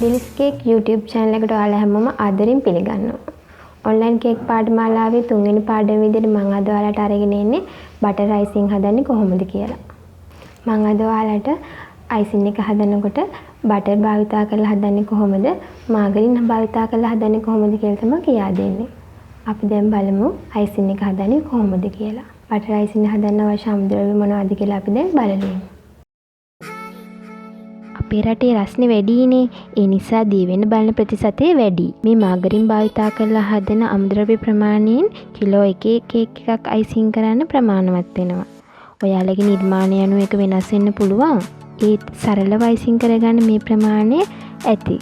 Kills cake YouTube channel එකට ඔයාලා හැමෝම ආදරෙන් පිළිගන්නවා. ඔන්ලයින් කේක් පාඨමාලාවේ 3 වෙනි පාඩම විදිහට මම අද ඔයාලට අරගෙන ඉන්නේ බටර් අයිසිං හදන්නේ කොහොමද කියලා. මම අද ඔයාලට අයිසිං එක හදනකොට බටර් භාවිතා කරලා හදන්නේ කොහොමද, මාගරින් භාවිතා කරලා හදන්නේ කොහොමද කියලා තමයි කියා දෙන්නේ. අපි දැන් බලමු අයිසිං එක හදන්නේ කොහොමද කියලා. බටර් අයිසිං හදන්න අවශ්‍ය අමුද්‍රව්‍ය මොනවද කියලා අපි දැන් බලමු. අපේ රටේ රස්නේ වැඩිනේ. ඒ නිසා දී වෙන බලන ප්‍රතිශතය වැඩි. මේ මාගරින් භාවිතා කරලා හදන අමුද්‍රව්‍ය ප්‍රමාණයෙන් කිලෝ 1 කේක් එකක් අයිසිං කරන්න ප්‍රමාණවත් වෙනවා. ඔයාලගේ නිර්මාණය අනුව එක වෙනස් වෙන්න පුළුවන්. ඒත් සරලව අයිසිං කරගන්න මේ ප්‍රමාණය ඇති.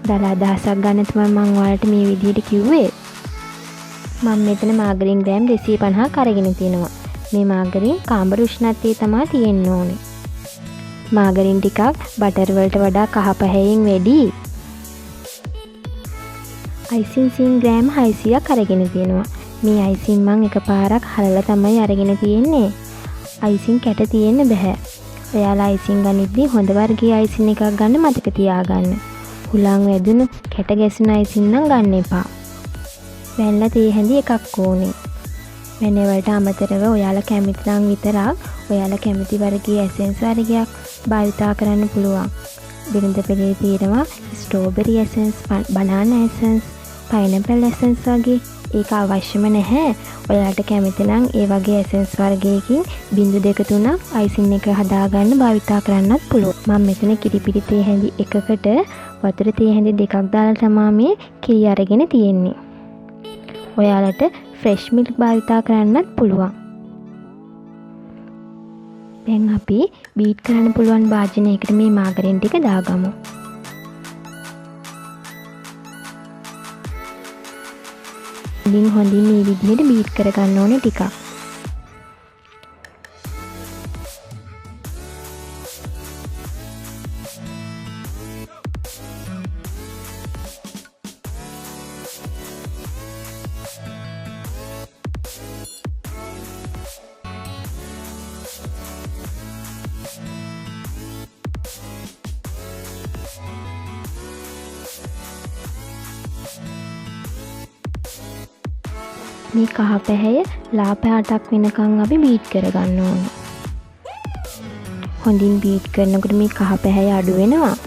දල අදහසක් ගන්න තමයි මම ඔයාලට මේ විදිහට කිව්වේ. මම මෙතන මාගරින් ග්‍රෑම් 250ක් අරගෙන තිනවා. මේ මාගරින් කාමර උෂ්ණත්වයේ තමයි තියෙන්න ඕනේ. මාගරින් ටිකක් බටර් වලට වඩා කහ පහයෙන් වැඩි. අයිසිං සීන් ග්‍රෑම් 600ක් අරගෙන තියෙනවා. මේ අයිසිං මම එකපාරක් හලලා තමයි අරගෙන තියෙන්නේ. අයිසිං කැට තියෙන්න බෑ. ඔයාලා අයිසිං ගනිද්දී හොඳ වර්ගයේ අයිසිං එකක් ගන්න මතක තියාගන්න. හුලං වැදුණු කැට ගැසුණු අයිසිං නම් ගන්න එපා. වැල්ල තේ හැඳි එකක් ඕනේ. වෙන වලට අමතරව ඔයාලා කැමති නම් විතරක් ඔයාලා කැමති වර්ගයේ එසෙන්ස් වර්ගයක් භාවිතා කරන්න පුළුවන්. බිරිඳ පෙළේ තියෙනවා strawberry essence, banana essence, පයිනැපල් essence වගේ. ඒක අවශ්‍යම නැහැ. ඔයාලට කැමති නම් ඒ වගේ එසෙන්ස් වර්ගයකින් බිංදු 2-3ක් අයිසිං එක හදාගන්න භාවිතා කරන්නත් පුළුවන්. මම මෙතන කිරිපිටි තේ හැඳි එකකට වතුර තේ හැඳි 2ක් දාලා තමයි මේ කිරි අරගෙන තියෙන්නේ. ඔයාලට ෆ්‍රෙෂ් මිල්ක් භාවිතා කරන්නත් පුළුවන්. දැන් අපි බීට් කරන්න පුළුවන් භාජනයකට මේ මාගරින් ටික දාගමු. හොඳින් මේ විදිහට බීට් කරගන්න ඕනේ ටිකක්. මේ කහ පැහැය ලා පැහැටක් වෙනකන් අපි බීට් කරගන්න ඕනේ. හොඳින් බීට් කරනකොට මේ කහ පැහැය අඩු වෙනවා.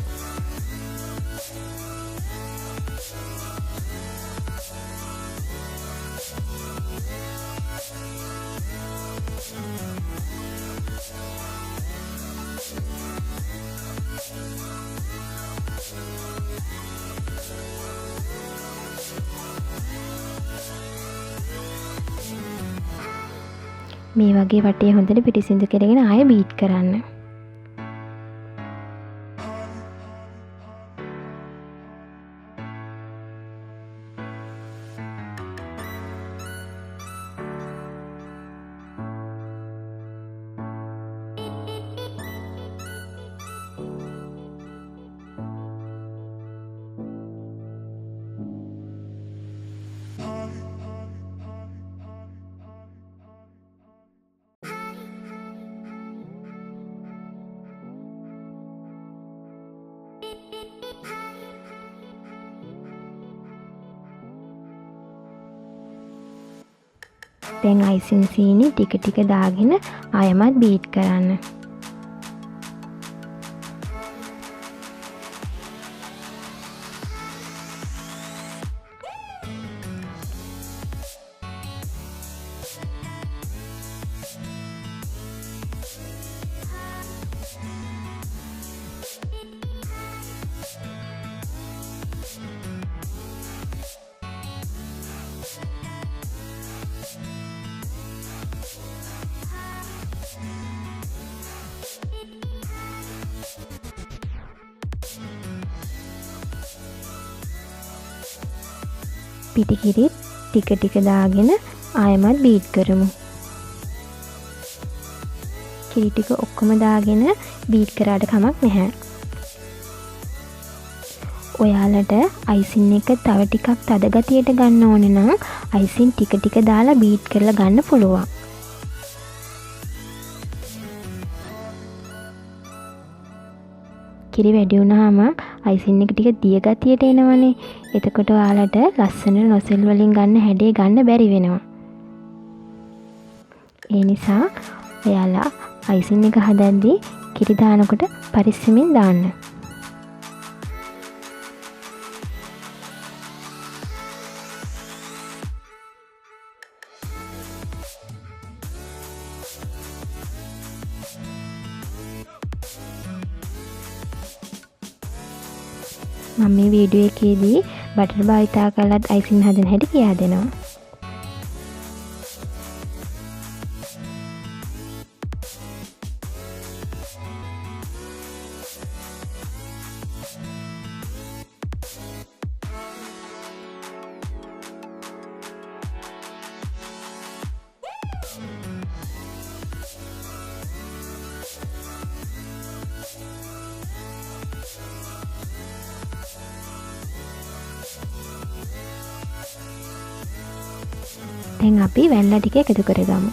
මේ වගේ වටේ හොඳට පිටිසිඳු කරගෙන ආයෙ බීට් කරන්න. දැන් අයිසිං සීනි ටික ටික දාගෙන ආයමත් බීට් කරන්න. පිටිකිරිත් ටික ටික දාගෙන ආයමත් බීට් කරමු. කිරි ටික ඔක්කොම දාගෙන බීට් කරාට කමක් නැහැ. ඔයාලට අයිසිං එක තව ටිකක් තද ගතියට ගන්න ඕනේ නම් අයිසිං ටික ටික දාලා බීට් කරලා ගන්න පුළුවන්. කිරි වැඩි වුණාම අයිසින් එක ටික දිය ගතියට එනවනේ. එතකොට ඔයාලට ලස්සන නොසෙල් වලින් ගන්න හැඩේ ගන්න බැරි වෙනවා. ඒ නිසා ඔයාලා අයිසින් එක හදද්දී කිරි දානකොට පරිස්සමින් දාන්න. මම මේ වීඩියෝ එකේදී බටර් භාවිතා කරලත් අයිසින් හදන හැටි කියා දෙනවා. දැන් අපි වැල්ලා ටික එකතු කරගමු.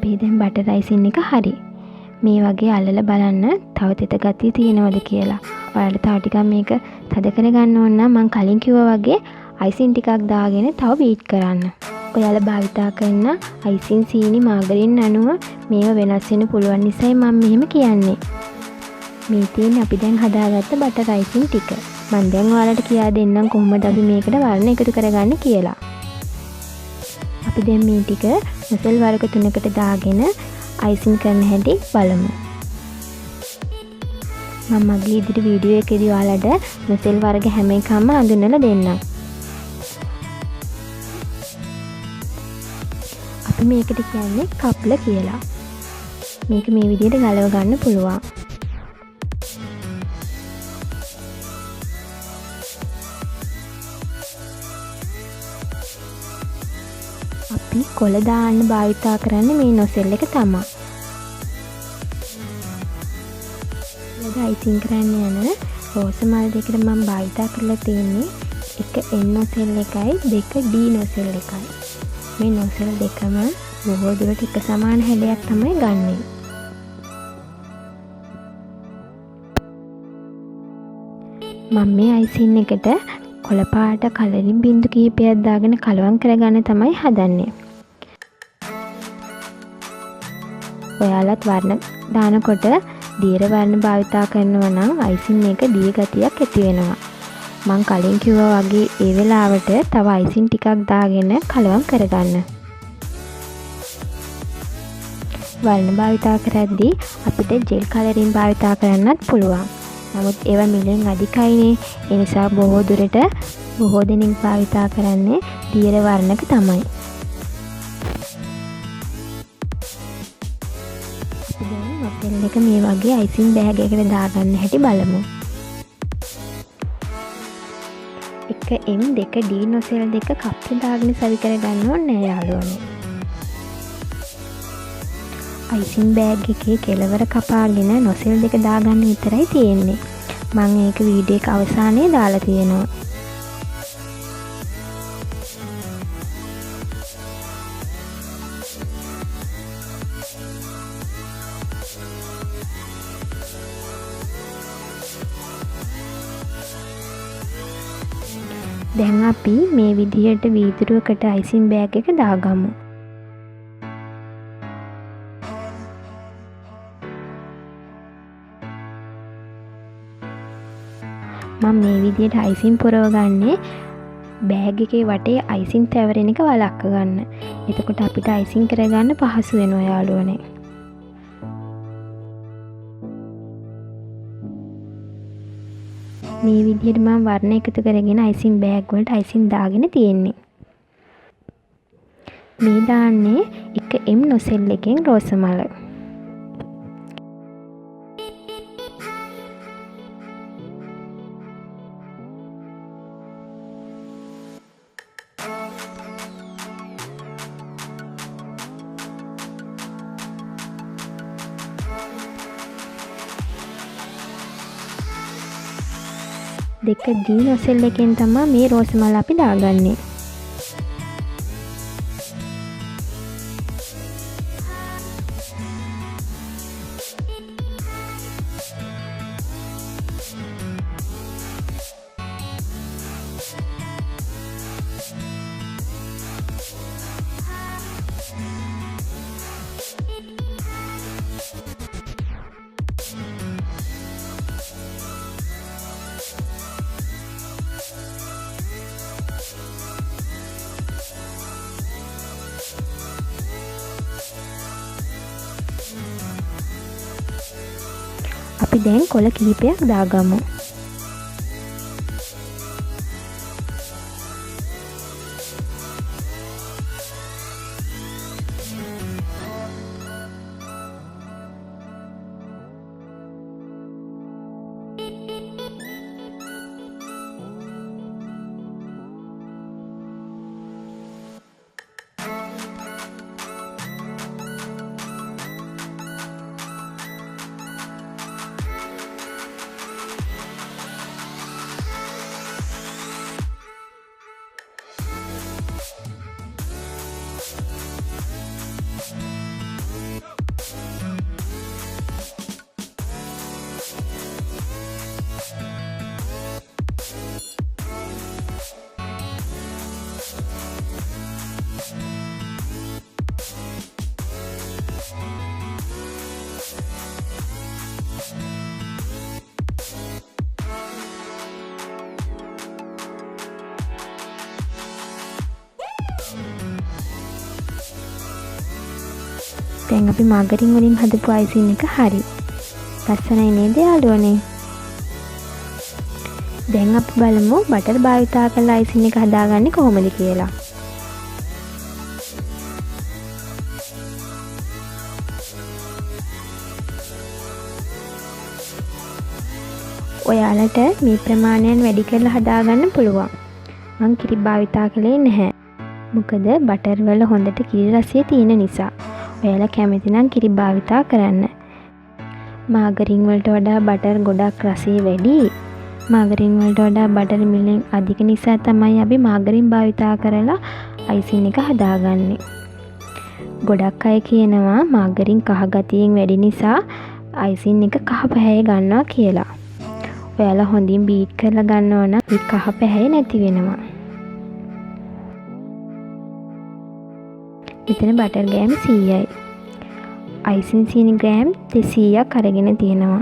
අපේ දැන් බටර් අයිසින් එක හරි. මේ වගේ අල්ලලා බලන්න තව තෙත ගතිය තියෙනවද කියලා. ඔයාලට තව ටිකක් මේක තද කරගන්න ඕන නම් මම කලින් කිව්වා වගේ අයිසින් ටිකක් දාගෙන තව බීට් කරන්න. ඔයාලා භාවිතා කරන අයිසින් සීනි මාගරින් අණුව මේව වෙනස් වෙන්න පුළුවන් නිසායි මම මෙහෙම කියන්නේ. මේ තියෙන්නේ අපි දැන් හදාගත්ත බටර් අයිසින් ටික. මම දැන් ඔයාලට කියා දෙන්නම් කොහොමද අපි මේකට වර්ණ එකතු කරගන්නේ කියලා. අපි දැන් මේ ටික නොසෙල් වර්ග 3කට දාගෙන අයිසින් කරන හැටි බලමු. මම මගේ ඉදිරි වීඩියෝ එකේදී ඔයාලට නොසෙල් වර්ග හැම එකක්ම හඳුන්වලා දෙන්නම්. අපි මේකට කියන්නේ කප්ල කියලා. මේක මේ විදිහට ගලව ගන්න පුළුවන්. අපි කොළ දාන්න භාවිතා කරන්නේ මේ නොසෙල් එක තමයි. අයිසින් කරන්න යන රෝස මල් දෙකට මම භාවිතා කරලා තියෙන්නේ එක N නොසෙල් එකයි දෙක D නොසෙල් එකයි. මේ නොසෙල් දෙකම බොහෝ දුරට එක සමාන හැඩයක් තමයි ගන්නෙ. මම මේ අයිසින් එකට කොළ පාට කලරින් බින්දු කිහිපයක් දාගෙන කලවම් කරගන්න තමයි හදන්නේ. ඔයාලත් වර්ණ දානකොට දියර වර්ණ භාවිතා කරනවා නම් අයිසින් එක දිය ගතියක් ඇති වෙනවා. මම කලින් කිව්වා වගේ ඒ වෙලාවට තව අයිසින් ටිකක් දාගෙන කලවම් කරගන්න. වර්ණ භාවිතා කරද්දී අපිට ජෙල් කලරින් භාවිතා කරන්නත් පුළුවන්. නමුත් ඒවා මිලෙන් අධිකයිනේ. ඒ නිසා බොහෝ දුරට බොහෝ දෙනෙක් භාවිතා කරන්නේ දියර වර්ණක තමයි. අපි දැන් නොසෙල් එක මේ වගේ අයිසින් බෑග් එකකට දාගන්න හැටි බලමු. එක M දෙක D නොසෙල් දෙක කප්පේ දාගෙන සවි කරගන්න ඕනේ යාළුවනේ. අයිසින් බෑග් එකේ කෙළවර කපාගෙන නොසෙල් දෙක දාගන්න විතරයි තියෙන්නේ. මම ඒක වීඩියෝ එක අවසානයේ දාලා තියෙනවා. දැන් අපි මේ විදිහට වීදුරුවකට අයිසින් බෑග් එක දාගමු. මම මේ විදිහට අයිසින් පුරව ගන්නේ බෑග් එකේ වටේ අයිසින් තැවරෙන එක වළක්ව ගන්න. එතකොට අපිට අයිසින් කරගන්න පහසු වෙනවා යාළුවනේ. මේ විදිහට මම වර්ණ එකතු කරගෙන අයිසින් බෑග් වලට අයිසින් දාගෙන තියෙන්නේ. මේ දාන්නේ 1M නොසෙල් එකෙන් රෝස මල. දෙක D නොසෙල් එකෙන් තමයි මේ රෝස මල අපි දාගන්නේ. අපි දැන් කොළ කිහිපයක් දාගමු. දැන් අපි මාගරින් වලින් හදපු අයිසින් එක හරි. ලස්සනයි නේද යාළුවනේ? දැන් අපි බලමු බටර් භාවිතා කරලා අයිසින් එක හදාගන්නේ කොහොමද කියලා. ඔයාලට මේ ප්‍රමාණයෙන් වැඩි කරලා හදාගන්න පුළුවන්. මම කිරි භාවිතා කළේ නැහැ. මොකද බටර් වල හොඳට කිරි රසය තියෙන නිසා. ඔයාලා කැමති නම් කිරි භාවිතා කරන්න. මාගරින් වලට වඩා බටර් ගොඩක් රසය වැඩි. මාගරින් වලට වඩා බටර් මිලෙන් අධික නිසා තමයි අපි මාගරින් භාවිතා කරලා අයිසින් එක හදාගන්නේ. ගොඩක් අය කියනවා මාගරින් කහ ගතියෙන් වැඩි නිසා අයිසින් එක කහ පැහැය ගන්නවා කියලා. ඔයාලා හොඳින් බීට් කරලා ගන්නවා නම් ඒ කහ පැහැය නැති වෙනවා. මෙතන බටර් ග්‍රෑම් 100යි. අයිසින් සීනි ග්‍රෑම් 200ක් අරගෙන තියෙනවා.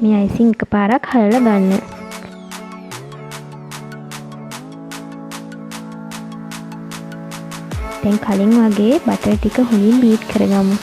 මේ අයිසින් එකපාරක් හලලා ගන්න. දැන් කලින් වගේ බටර් ටික හොඳින් බීට් කරගමු.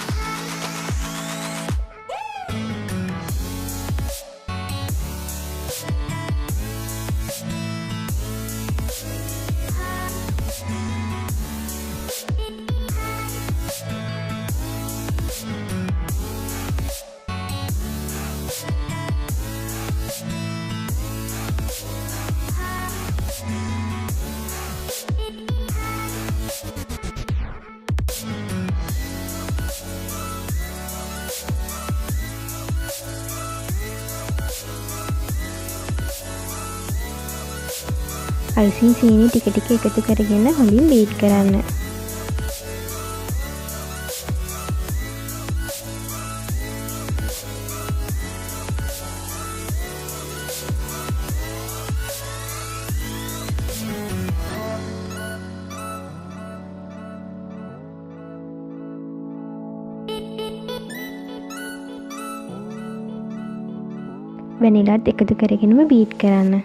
අයිසින් සීනි ටික ටික එකතු කරගෙන හොඳින් බීට් කරන්න. වැනිලාත් එකතු කරගෙනම බීට් කරන්න.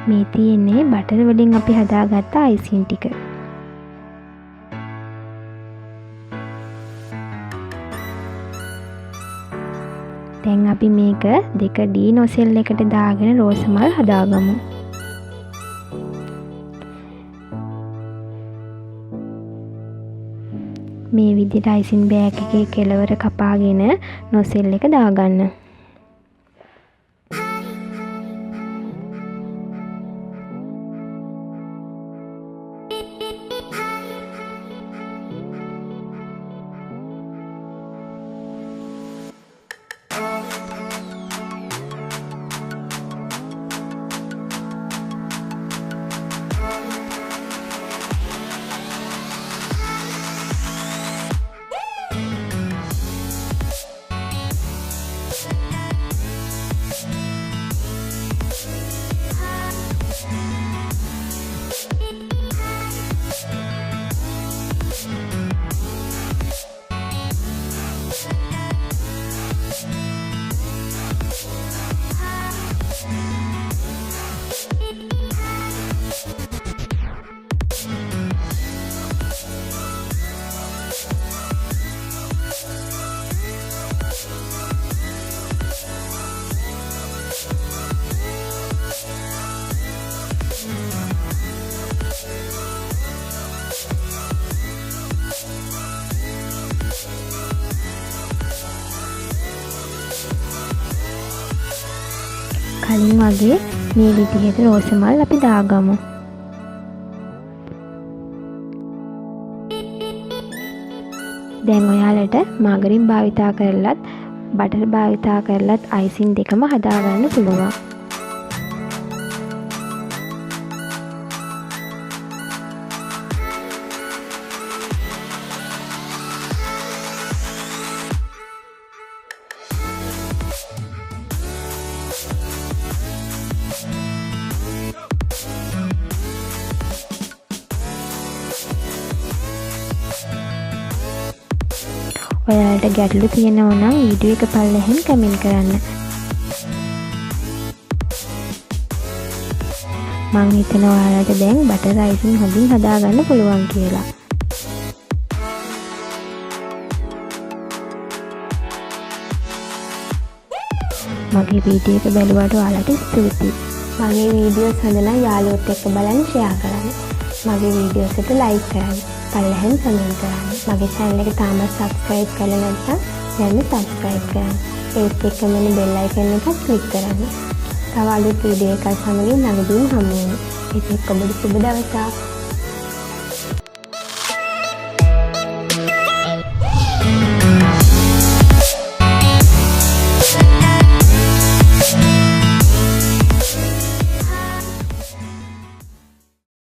මේ තියෙන්නේ බටර් වලින් අපි හදාගත්ත අයිසින් ටික. දැන් අපි මේක 2D නොසෙල් එකට දාගෙන රෝස මල් හදාගමු. මේ විදිහට අයිසින් බෑග් එකේ කෙළවර කපාගෙන නොසෙල් එක දාගන්න. කලින් වගේ මේ විදිහට රෝස මල් අපි දාගමු. දැන් ඔයාලට මාගරින් භාවිතා කරලත් බටර් භාවිතා කරලත් අයිසින් දෙකම හදාගන්න පුළුවන්. ඔයාලට ගැටලු තියෙනවා නම් වීඩියෝ එක පල්ලෙහෙන් කමෙන්ට් කරන්න. මං හිතනවා ඔයාලට දැන් බටර් අයිසින් හොඳින් හදාගන්න පුළුවන් කියලා. මගේ වීඩියෝ එක බැලුවට ඔයාලට ස්තුතියි. මගේ වීඩියෝස් හොඳ නම් යාළුවොත් එක්ක බලන්න ෂෙයා කරන්න. මගේ වීඩියෝස් එක ලයික් කරන්න. පල්ලෙහෙන් කමෙන්ට් කරන්න. මගේ channel එක තාමත් subscribe කරලා නැත්නම් දැන් subscribe කරන්න. ඒත් එක්කම බෙල් icon එක click කරන්න. තව අලුත් වීඩියෝ එකක් සමගින් ළඟදීම හමු වෙමු. ඒත් ඔබට සුබ දවසක්.